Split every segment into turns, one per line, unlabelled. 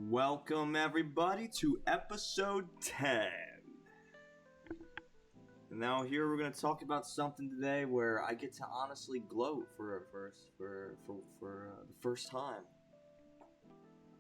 Welcome everybody to episode 10. And now here we're going to talk about something today where I get to honestly gloat for the first time.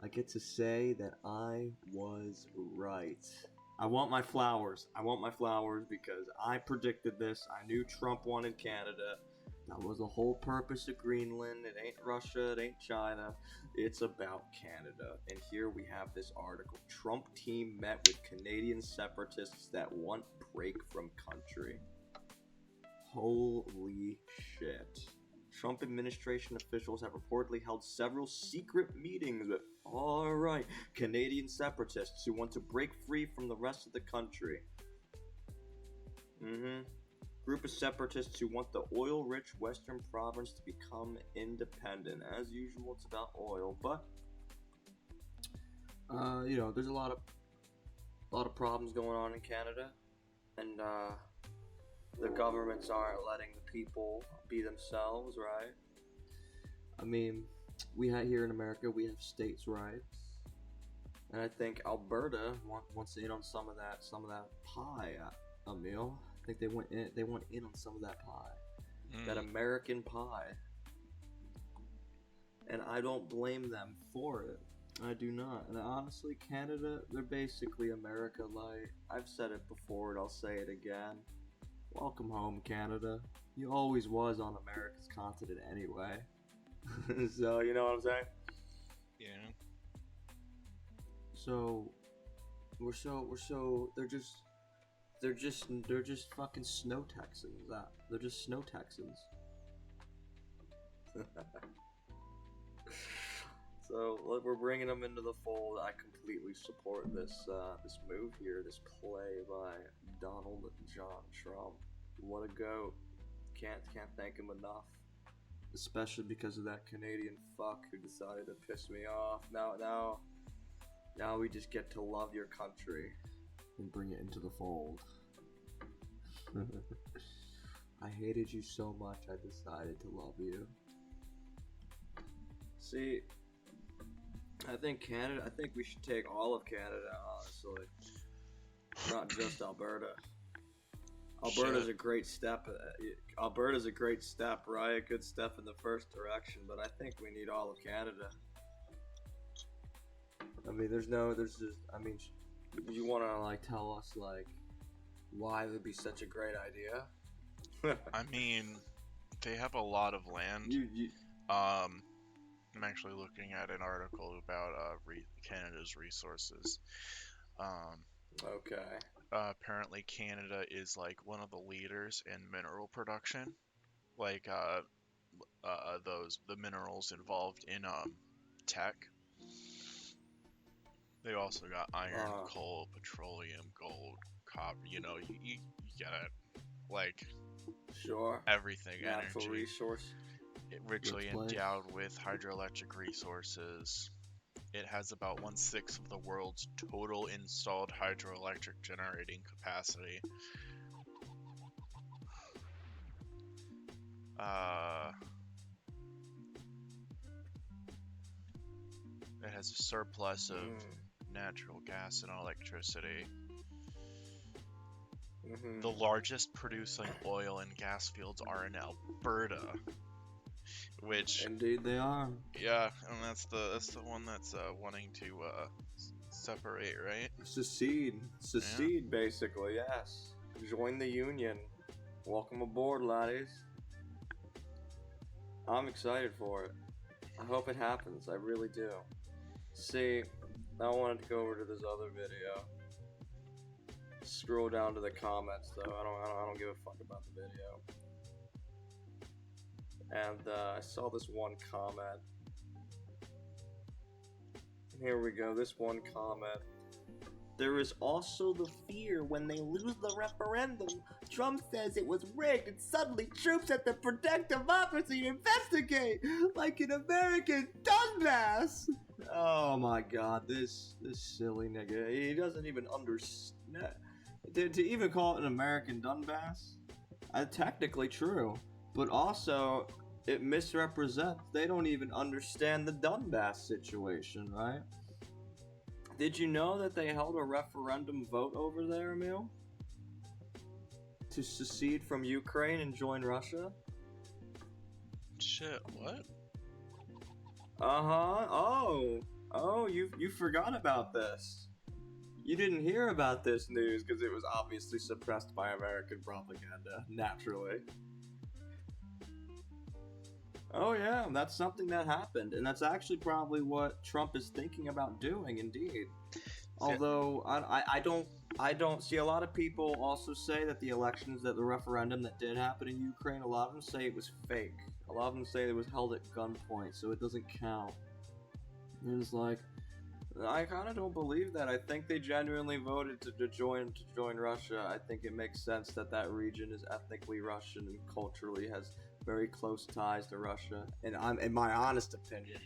I get to say that I was right. I want my flowers. Because I predicted this. I knew Trump wanted Canada. That was the whole purpose of Greenland. It ain't Russia, it ain't China. It's about Canada. And here we have this article. Trump team met with Canadian separatists that want break from country. Holy shit. Trump administration officials have reportedly held several secret meetings with, Canadian separatists who want to break free from the rest of the country. Group of separatists who want the oil-rich western province to become independent. As usual, it's about oil, but there's a lot of problems going on in Canada, and the governments aren't letting the people be themselves, right? I mean, here in America, we have states' rights, and I think Alberta wants in on some of that pie, Emil. I think they went in on some of that pie, that American pie, and I don't blame them for it. I do not. And honestly, Canada, they're basically America light. I've said it before and I'll say it again. Welcome home, Canada. You always was on America's continent anyway. So you know what I'm saying?
Yeah.
So they're just fucking snow Texans. They're just snow Texans. So look, we're bringing them into the fold. I completely support this move here, this play by Donald John Trump. What a goat! Can't thank him enough. Especially because of that Canadian fuck who decided to piss me off. Now we just get to love your country and bring it into the fold. I hated you so much I decided to love you. See, I think we should take all of Canada, honestly. Not just Alberta. Alberta's a great step. Alberta's a great step, right? A good step in the first direction, but I think we need all of Canada. I mean, you want to tell us why it would be such a great idea?
I mean, they have a lot of land. I'm actually looking at an article about Canada's resources.
Okay.
Apparently, Canada is one of the leaders in mineral production. The minerals involved in tech. They also got iron, coal, petroleum, gold, copper. You get it.
Sure.
Everything.
Natural
energy.
Resource.
Richly endowed with hydroelectric resources. It has about 1/6 of the world's total installed hydroelectric generating capacity. It has a surplus of natural gas and electricity. The largest producing oil and gas fields are in Alberta, which
indeed they are.
Yeah, and that's the one that's wanting to separate, right?
Secede, basically. Yes. Join the union. Welcome aboard, laddies. I'm excited for it. I hope it happens. I really do. See, I wanted to go over to this other video. Scroll down to the comments, though. I don't give a fuck about the video. And I saw this one comment. Here we go, this one comment. There is also the fear when they lose the referendum. Trump says it was rigged and suddenly troops at the protective officer investigate like an American Donbass. Oh my god, this silly nigga. He doesn't even understand. To even call it an American Donbass? Technically true. But also, it misrepresents. They don't even understand the Donbass situation, right? Did you know that they held a referendum vote over there, Emil? To secede from Ukraine and join Russia?
Shit, what?
Uh-huh. Oh, you forgot about this. You didn't hear about this news because it was obviously suppressed by American propaganda, naturally. Oh yeah, that's something that happened, and that's actually probably what Trump is thinking about doing, indeed. Although I don't see a lot of people also say that the referendum that did happen in Ukraine, a lot of them say it was fake. A lot of them say it was held at gunpoint, so it doesn't count. And it's like, I kind of don't believe that. I think they genuinely voted to join Russia. I think it makes sense that that region is ethnically Russian and culturally has very close ties to Russia. And I'm, in my honest opinion,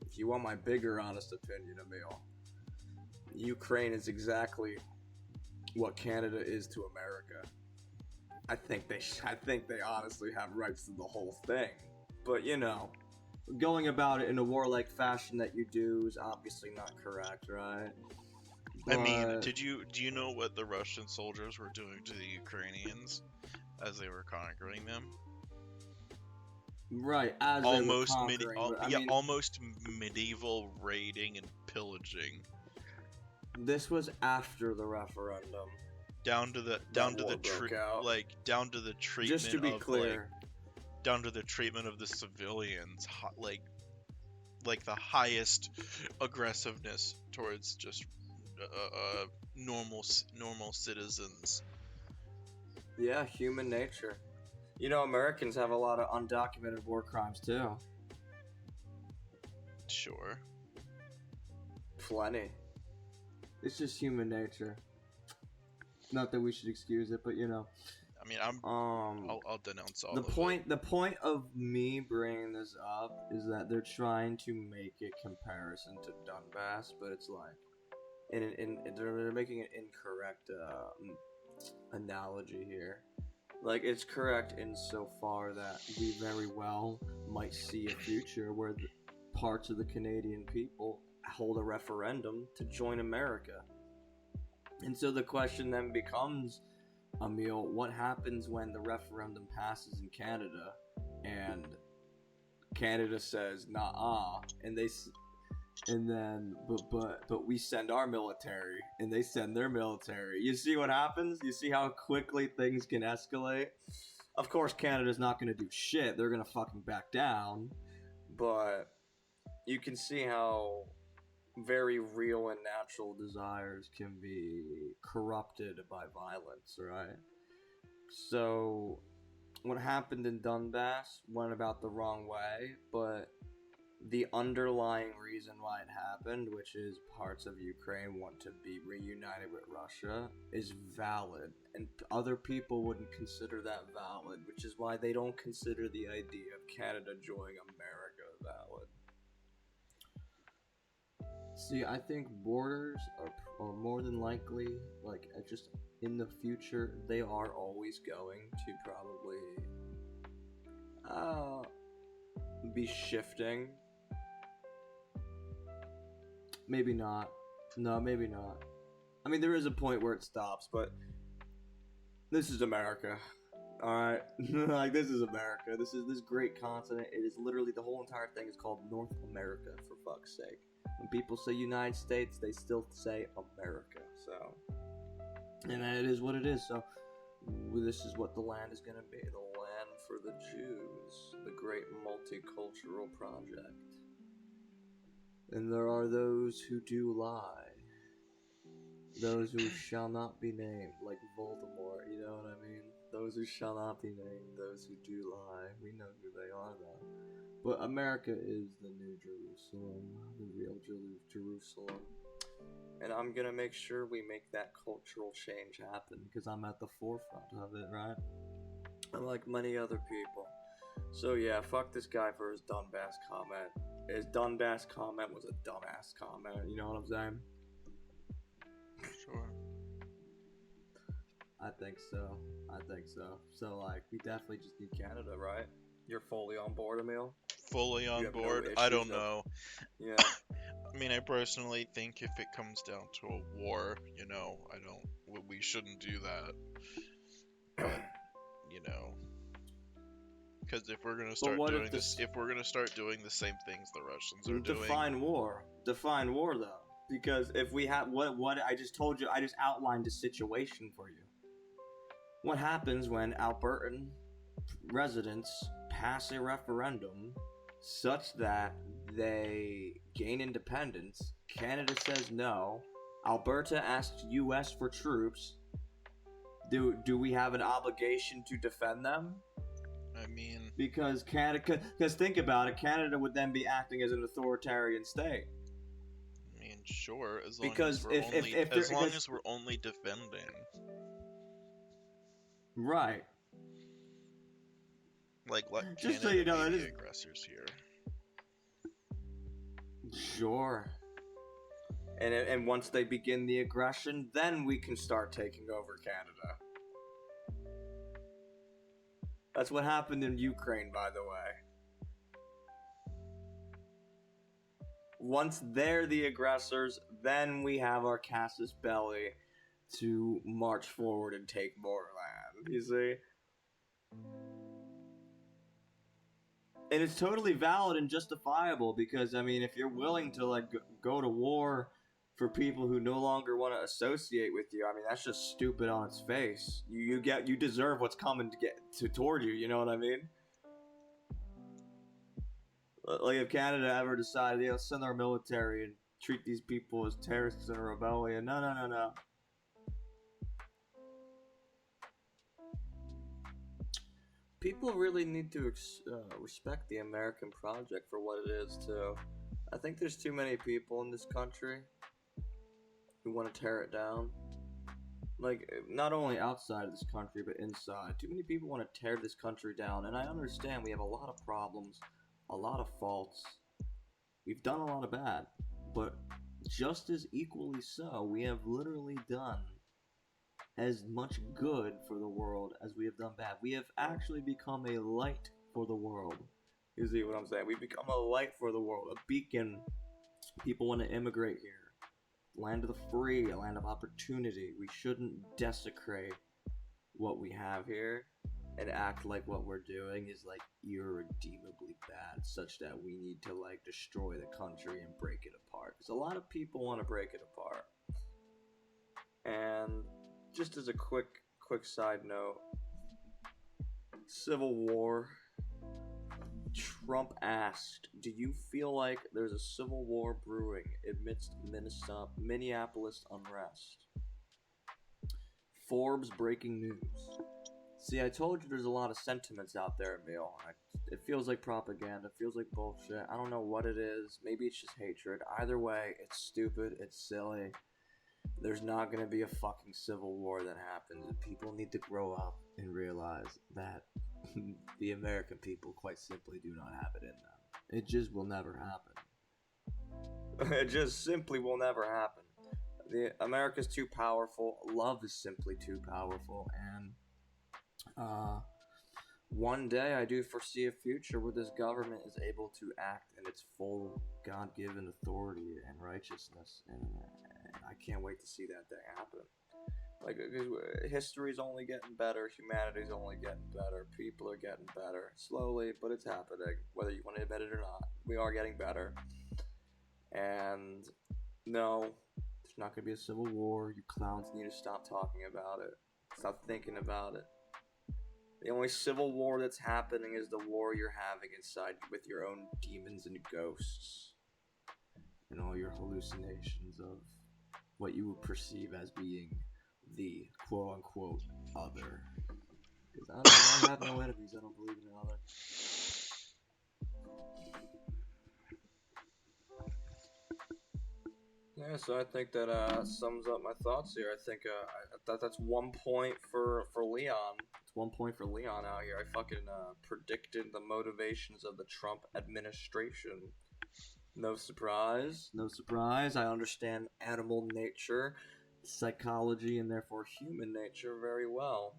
if you want my bigger honest opinion, Emil, Ukraine is exactly what Canada is to America. I think they honestly have rights to the whole thing. But you know, going about it in a warlike fashion that you do is obviously not correct, right?
I mean, do you know what the Russian soldiers were doing to the Ukrainians as they were conquering them?
Right, as they were conquering.
Almost medieval raiding and pillaging.
This was after the referendum.
Down to the treatment.
Just to be clear,
down to the treatment of the civilians, like the highest aggressiveness towards just normal citizens.
Yeah, human nature. You know, Americans have a lot of undocumented war crimes too.
Sure.
Plenty. It's just human nature. Not that we should excuse it, but you know.
I mean, I'll denounce all
the
of
point.
it.
The point of me bringing this up is that they're trying to make a comparison to Donbass, but it's like, they're making an incorrect analogy here. Like, it's correct insofar that we very well might see a future where parts of the Canadian people hold a referendum to join America. And so the question then becomes, Emil, what happens when the referendum passes in Canada and Canada says nah, but we send our military and they send their military. You see what happens? You see how quickly things can escalate? Of course Canada's not going to do shit. They're going to fucking back down. But you can see how very real and natural desires can be corrupted by violence, right? So what happened in Donbass went about the wrong way, but the underlying reason why it happened, which is parts of Ukraine want to be reunited with Russia, is valid, and other people wouldn't consider that valid, which is why they don't consider the idea of Canada joining America valid. See, I think borders are more than likely, like, just in the future, they are always going to probably be shifting. Maybe not. No, maybe not. I mean, there is a point where it stops, but this is America. Alright? Like, this is America. This is this great continent. It is literally, the whole entire thing is called North America, for fuck's sake. When people say United States, they still say America, so. And it is what it is, so this is what the land is going to be. The land for the Jews. The great multicultural project. And there are those who do lie. Those who shall not be named, like Voldemort, you know what I mean? Those who shall not be named, those who do lie. We know who they are, though. But America is the new Jerusalem, the real Jerusalem. And I'm gonna make sure we make that cultural change happen, because I'm at the forefront of it, right? Unlike many other people. So yeah, fuck this guy for his Donbass comment. His Donbass comment was a dumbass comment, you know what I'm saying?
Sure.
I think so. So, like, we definitely just need Canada, right? You're fully on board, Emil?
fully on
have no
board.
issues
I don't
of-
know.
Yeah.
I mean, I personally think if it comes down to a war, we shouldn't do that. But, because if we're gonna start doing this, if we're gonna start doing the same things the Russians are doing,
define war though, because if we have what I just told you, I just outlined a situation for you. What happens when Albertan residents pass a referendum such that they gain independence? Canada says no. Alberta asks U.S. for troops. Do we have an obligation to defend them?
I mean,
because think about it, Canada would then be acting as an authoritarian state.
I mean, sure, as long
Because
as we're only defending.
Right.
Like, let
just
Canada
so you know,
be the aggressors here.
Sure. And once they begin the aggression, then we can start taking over Canada. That's what happened in Ukraine, by the way. Once they're the aggressors, then we have our casus belli to march forward and take more land, you see? And it's totally valid and justifiable because, I mean, if you're willing to, like, go to war for people who no longer want to associate with you, I mean, that's just stupid on its face. You deserve what's coming toward you, you know what I mean? Like, if Canada ever decided, send our military and treat these people as terrorists in a rebellion, no. People really need to respect the American project for what it is, too. I think there's too many people in this country who want to tear it down. Like, not only outside of this country, but inside. Too many people want to tear this country down, and I understand we have a lot of problems, a lot of faults. We've done a lot of bad, but just as equally so, we have literally done as much good for the world as we have done bad. We have actually become a light for the world. You see what I'm saying? We've become a light for the world, a beacon. People want to immigrate here. Land of the free, a land of opportunity. We shouldn't desecrate what we have here and act like what we're doing is, like, irredeemably bad, such that we need to, like, destroy the country and break it apart. Because a lot of people want to break it apart. And just as a quick side note, Civil War. Trump asked, do you feel like there's a civil war brewing amidst Minneapolis unrest? Forbes breaking news. See, I told you there's a lot of sentiments out there, Emil. It feels like propaganda. It feels like bullshit. I don't know what it is. Maybe it's just hatred. Either way, it's stupid. It's silly. There's not going to be a fucking civil war that happens. People need to grow up and realize that the American people quite simply do not have it in them. It just will never happen. It just simply will never happen. America's too powerful. Love is simply too powerful. And one day I do foresee a future where this government is able to act in its full God-given authority and righteousness. And I can't wait to see that day happen. Like, history's only getting better, humanity's only getting better, people are getting better, slowly, but it's happening, whether you want to admit it or not. We are getting better. And no, there's not going to be a civil war. You clowns need to stop talking about it. Stop thinking about it. The only civil war that's happening is the war you're having inside with your own demons and ghosts. And all your hallucinations of what you would perceive as being the quote-unquote other. Because I have no enemies. I don't believe in an other. Yeah, so I think that sums up my thoughts here. I think that's 1 point for Leon. It's 1 point for Leon out here. I fucking predicted the motivations of the Trump administration. No surprise. No surprise. I understand animal nature, psychology, and therefore human nature very well.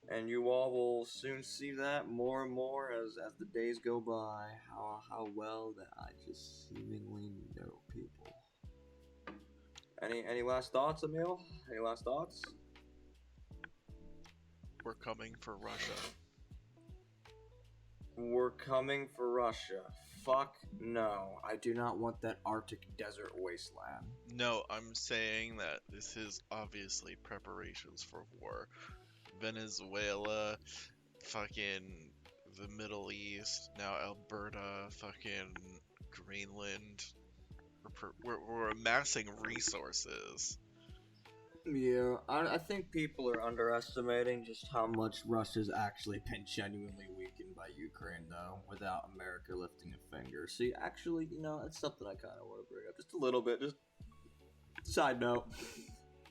And you all will soon see that more and more as the days go by. How well that I just seemingly know people. Any last thoughts, Emil? Any last thoughts?
We're coming for Russia.
We're coming for Russia. Fuck no. I do not want that Arctic desert wasteland.
No, I'm saying that this is obviously preparations for war. Venezuela, fucking the Middle East, now Alberta, fucking Greenland. We're amassing resources.
Yeah, I think people are underestimating just how much Russia's actually been genuinely weakened by Ukraine, though, without America lifting a finger. See, actually, that's something I kind of want to bring up just a little bit. Just side note,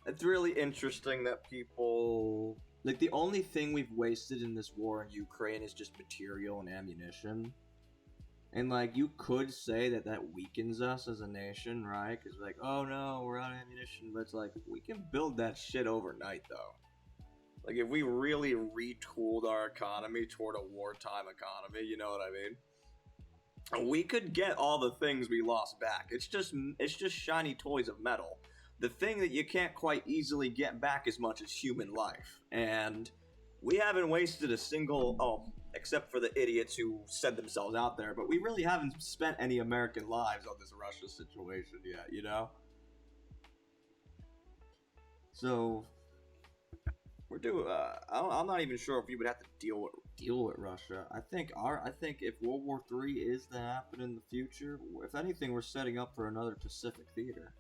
it's really interesting that people like the only thing we've wasted in this war in Ukraine is just material and ammunition. And, like, you could say that weakens us as a nation, right? Because, like, oh no, we're out of ammunition. But it's like, we can build that shit overnight, though. Like, if we really retooled our economy toward a wartime economy, you know what I mean? We could get all the things we lost back. It's just shiny toys of metal. The thing that you can't quite easily get back as much as human life. And we haven't wasted a single... except for the idiots who said themselves out there, but we really haven't spent any American lives on this Russia situation yet, you know? So, we're doing, I'm not even sure if we would have to deal with Russia. I think if World War III is to happen in the future, if anything, we're setting up for another Pacific theater.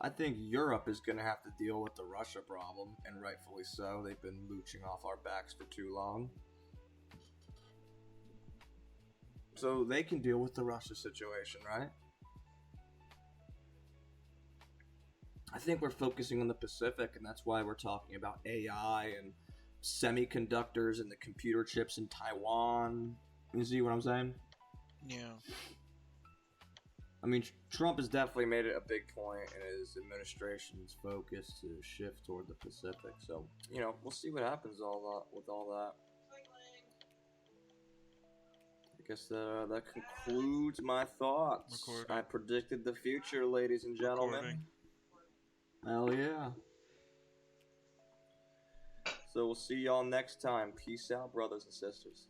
I think Europe is going to have to deal with the Russia problem, and rightfully so. They've been mooching off our backs for too long. So they can deal with the Russia situation, right? I think we're focusing on the Pacific, and that's why we're talking about AI and semiconductors and the computer chips in Taiwan. You see what I'm saying?
Yeah.
I mean, Trump has definitely made it a big point in his administration's focus to shift toward the Pacific. So, we'll see what happens with all that. I guess that concludes my thoughts.
Recording.
I predicted the future, ladies and gentlemen.
Recording.
Hell yeah. So we'll see y'all next time. Peace out, brothers and sisters.